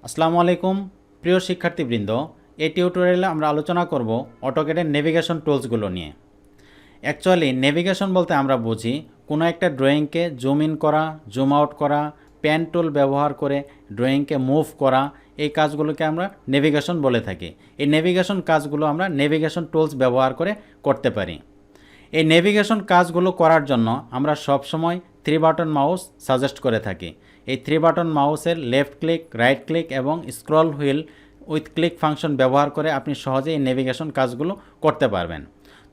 আসসালামু আলাইকুম প্রিয় শিক্ষার্থীবৃন্দ, এই টিউটোরিয়ালে আমরা আলোচনা করব অটোক্যাডের নেভিগেশন টুলসগুলো নিয়ে। অ্যাকচুয়ালি নেভিগেশন বলতে আমরা বুঝি কোনো একটা ড্রয়িংকে জুম ইন করা, জুম আউট করা, পেন টুল ব্যবহার করে ড্রয়িংকে মুভ করা, এই কাজগুলোকে আমরা নেভিগেশন বলে থাকি। এই নেভিগেশন কাজগুলো আমরা নেভিগেশন টুলস ব্যবহার করে করতে পারি। এই নেভিগেশন কাজগুলো করার জন্য আমরা সবসময় 3 বাটন মাউস সাজেস্ট করে থাকি। এই 3 বাটন মাউসের লেফট ক্লিক, রাইট ক্লিক এবং scroll wheel with click function ব্যবহার করে আপনি সহজেই এই নেভিগেশন কাজগুলো করতে পারবেন।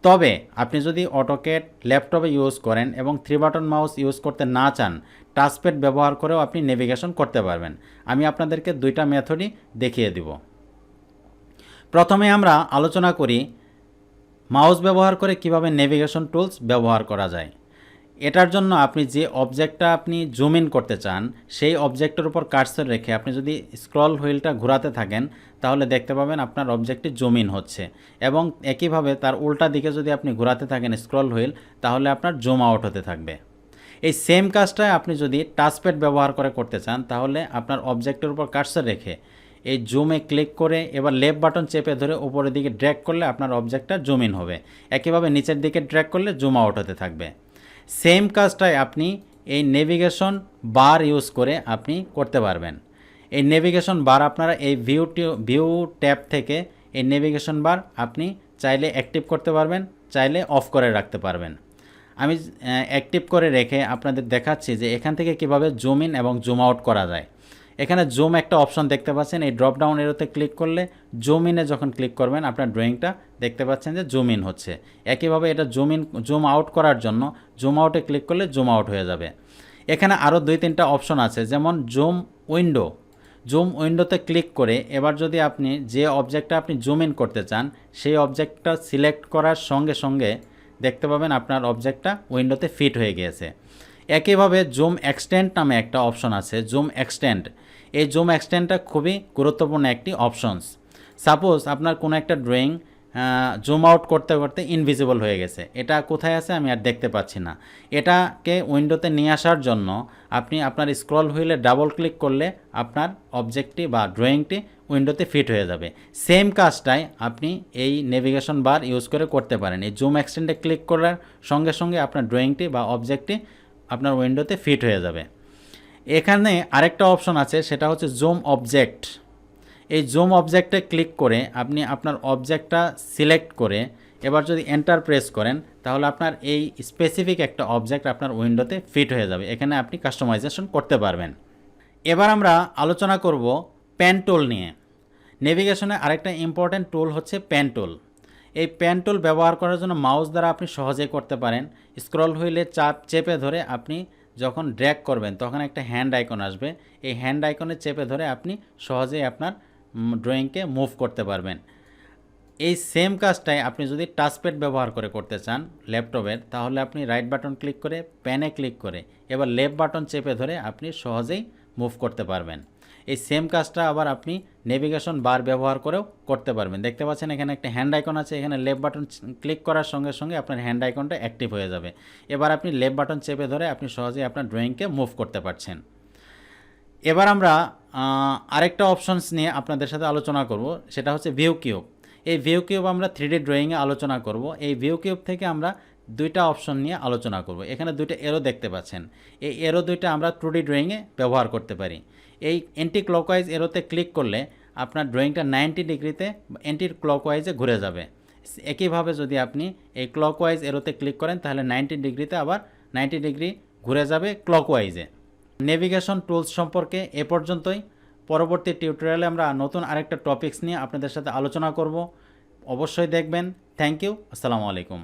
তবে আপনি যদি অটোক্যাড ল্যাপটপে ইউজ করেন এবং 3 বাটন মাউস ইউজ করতে না চান, টাচপ্যাড ব্যবহার করেও আপনি নেভিগেশন করতে পারবেন। আমি আপনাদেরকে দুইটা মেথডই দেখিয়ে দিব। প্রথমে আমরা আলোচনা করি মাউস ব্যবহার করে কিভাবে নেভিগেশন টুলস ব্যবহার করা যায়। এটার জন্য আপনি যে অবজেক্টটা আপনি জুম ইন করতে চান, সেই অবজেক্টের উপর কার্সর রেখে আপনি যদি স্ক্রল হুইলটা ঘোরাতে থাকেন, তাহলে দেখতে পাবেন আপনার অবজেক্টটি জুম ইন হচ্ছে। এবং একইভাবে তার উল্টা দিকে যদি আপনি ঘোরাতে থাকেন স্ক্রল হুইল, তাহলে আপনার জুম আউট হতে থাকবে। এই সেম কাজটাই আপনি যদি টাচপ্যাড ব্যবহার করে করতে চান, তাহলে আপনার অবজেক্টের উপর কার্সর রেখে এই জুমে ক্লিক করে এবার লেফট বাটন চেপে ধরে উপরের দিকে ড্র্যাগ করলে আপনার অবজেক্টটা জুম ইন হবে। একইভাবে নিচের দিকে ড্র্যাগ করলে জুম আউট হতে থাকবে। সেম কাজটাই আপনি এই নেভিগেশন বার ইউজ করে আপনি করতে পারবেন। এই নেভিগেশন বার আপনারা এই ভিউ ট্যাব থেকে এই নেভিগেশন বার আপনি চাইলে অ্যাক্টিভ করতে পারবেন, চাইলে অফ করে রাখতে পারবেন। আমি অ্যাক্টিভ করে রেখে আপনাদের দেখাচ্ছি যে এখান থেকে কিভাবে জুম ইন এবং জুম আউট করা যায়। এখানে জুম একটা অপশন দেখতে পাচ্ছেন, এই ড্রপ ডাউন এরোতে ক্লিক করলে জুম ইনে যখন ক্লিক করবেন আপনার ড্রয়িংটা দেখতে পাচ্ছেন যে জুম ইন হচ্ছে। একইভাবে এটা জুম আউট করার জন্য জুম আউটে ক্লিক করলে জুম আউট হয়ে যাবে। এখানে আরও 2-3টা অপশন আছে, যেমন জুম উইন্ডোতে ক্লিক করে এবার যদি আপনি যে অবজেক্টটা আপনি জুম ইন করতে চান, সেই অবজেক্টটা সিলেক্ট করার সঙ্গে সঙ্গে দেখতে পাবেন আপনার অবজেক্টটা উইন্ডোতে ফিট হয়ে গিয়েছে। একইভাবে জুম এক্সটেন্ড নামে একটা অপশন আছে, জুম এক্সটেন্ড। এই জুম এক্সটেন্ডটা খুবই গুরুত্বপূর্ণ একটি অপশনস। সাপোজ আপনার কোনো একটা ড্রয়িং জুম আউট করতে করতে ইনভিজিবল হয়ে গেছে, এটা কোথায় আছে আমি আর দেখতে পাচ্ছি না। এটাকে উইন্ডোতে নিয়ে আসার জন্য আপনি আপনার স্ক্রল হুইলে ডাবল ক্লিক করলে আপনার অবজেক্টটি বা ড্রয়িংটি উইন্ডোতে ফিট হয়ে যাবে। সেম কাজটাই আপনি এই নেভিগেশন বার ইউজ করে করতে পারেন। এই জুম এক্সটেন্ডে ক্লিক করার সঙ্গে সঙ্গে আপনার ড্রয়িংটি বা অবজেক্টটি আপনার উইন্ডোতে ফিট হয়ে যাবে। এখানে আরেকটা অপশন আছে, সেটা হচ্ছে জুম অবজেক্ট। এই জুম অবজেক্টে ক্লিক করে আপনি আপনার অবজেক্টটা সিলেক্ট করে এবার যদি এন্টার প্রেস করেন, তাহলে আপনার এই স্পেসিফিক একটা অবজেক্ট আপনার উইন্ডোতে ফিট হয়ে যাবে। এখানে আপনি কাস্টমাইজেশন করতে পারবেন। এবার আমরা আলোচনা করব পেন টুল নিয়ে। নেভিগেশনে আরেকটা ইম্পর্ট্যান্ট টুল হচ্ছে পেন টুল। এই পেন টুল ব্যবহার করার জন্য মাউস দ্বারা আপনি সহজেই করতে পারেন। স্ক্রল হুইলে চেপে ধরে আপনি যখন ড্র্যাগ করবেন তখন একটা হ্যান্ড আইকন আসবে। এই হ্যান্ড আইকনে চেপে ধরে আপনি সহজেই আপনার ড্রয়িংকে মুভ করতে পারবেন। এই সেম কাজটাই আপনি যদি টাচপ্যাড ব্যবহার করে করতে চান ল্যাপটপের, তাহলে আপনি রাইট বাটন ক্লিক করে পেনে ক্লিক করে এবার লেফট বাটন চেপে ধরে আপনি সহজেই মুভ করতে পারবেন। এই সেম কাজটা আবার আপনি নেভিগেশন বার ব্যবহার করেও করতে পারবেন। দেখতে পাচ্ছেন এখানে একটা হ্যান্ড আইকন আছে, এখানে লেফট বাটন ক্লিক করার সঙ্গে সঙ্গে আপনার হ্যান্ড আইকনটা অ্যাক্টিভ হয়ে যাবে। এবার আপনি লেফট বাটন চেপে ধরে আপনি সহজেই আপনার ড্রয়িংকে মুভ করতে পারছেন। এবার আমরা আরেকটা অপশনস নিয়ে আপনাদের সাথে আলোচনা করব, সেটা হচ্ছে ভিউ কিউব। এই ভিউ কিউব আমরা 3D ড্রয়িংয়ে আলোচনা করব। এই ভিউ কিউব থেকে আমরা দুইটা অপশন নিয়ে আলোচনা করব। এখানে দুইটা এরো দেখতে পাচ্ছেন, এই এরো দুইটা আমরা 2D ড্রয়িংয়ে ব্যবহার করতে পারি। এই অ্যান্টি ক্লকওয়াইজ এরোতে ক্লিক করলে আপনার ড্রয়িংটা 90 ডিগ্রিতে অ্যান্টি ক্লকওয়াইজে ঘুরে যাবে। একইভাবে যদি আপনি এই ক্লকওয়াইজ এরোতে ক্লিক করেন, তাহলে 90 ডিগ্রিতে আবার 90 ডিগ্রি ঘুরে যাবে ক্লকওয়াইজে। নেভিগেশন টুলস সম্পর্কে এ পর্যন্তই। পরবর্তী টিউটোরিয়ালে আমরা নতুন আরেকটা টপিকস নিয়ে আপনাদের সাথে আলোচনা করব। অবশ্যই দেখবেন। Thank you. আসসালামু আলাইকুম।